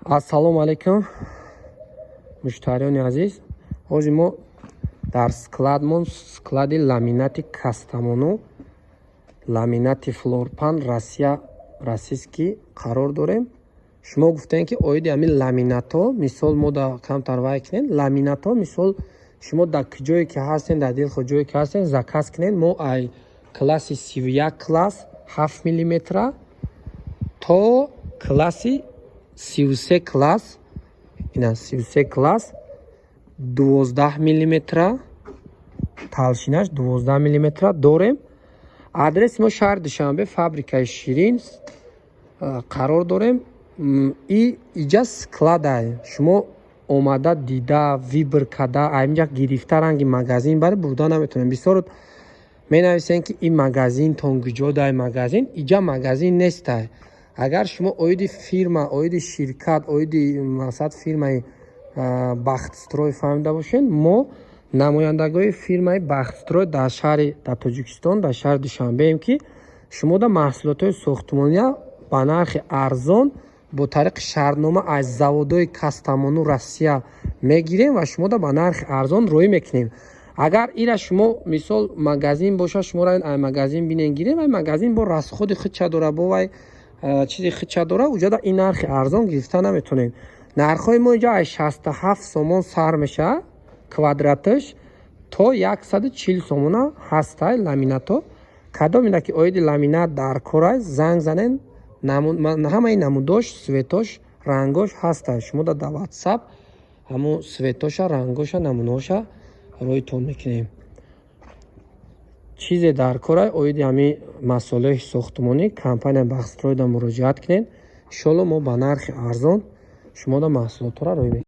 Ассалому алайкум, муштариёни азиз. Ҳозир мо дар складмон склади ламинати кастамону, ламинати флорпан Россия российский қарор дорем. Шумо гуфтем ки оиди ҳамин ламинатҳо, мисол мо да камтар вай кунем, ламинатҳо мисол шумо дар ҷое ки ҳастем, дар дил худ ҷое ки ҳастем, заказ кунем. Мо ай класси 31 класс 7 мм то класси 33 класс, ина 33 класс 12 мм, талшинаш 12 мм дорем. Адреси мо шаҳри Душанбе, фабрикаи Ширин қарор дорем. И иҷа складай. Шумо омада дида, вибр када, айнҷа гирифта ранги магазин бари бурда наметонем. Бисёр менависем ки ин магазин тонгиҷодай магазин, иҷа магазин нестай. Агар шумо оиди фирма, оиди ширкат, оиди масад фирмаи Бахтстрой фаҳмида бошед, мо намояндагои фирмаи Бахтстрой дар шаҳри дар Тоҷикистон, дар шаҳри Душанбеем ки шумо да маҳсулотҳои сохтмония ба нархи арзон бо тариқи шартнома аз заводҳои Кастамону Россия мегирем ва шумо да ба нархи арзон роӣ мекунем. Агар ира шумо мисол магазин бошад, шумо равед ай магазин бинен гирем, ай магазин бо расходи худша дора, бо вай чизи худша дора, уҷа да ин нархи арзон гирифта наметонем. Нархҳои мо инҷа ай 67 сомон сар мешавад квадраташ то 140 сомона ҳастай ламинатҳо. Кадом ина ки оиди ламинат дар кора занг занен, ҳамаи намудош, светош, рангош ҳастай. Шумо да дар WhatsApp ҳамун светоша, рангоша, намунаҳоша роитон мекунем. чизе дар кора оиди ҳамин масъулияти сохтмонӣ компания Бахтстрой да муроҷиат кунед. Иншоалло мо ба нархи арзон шумо да маҳсулотҳоро роӣ мекунем.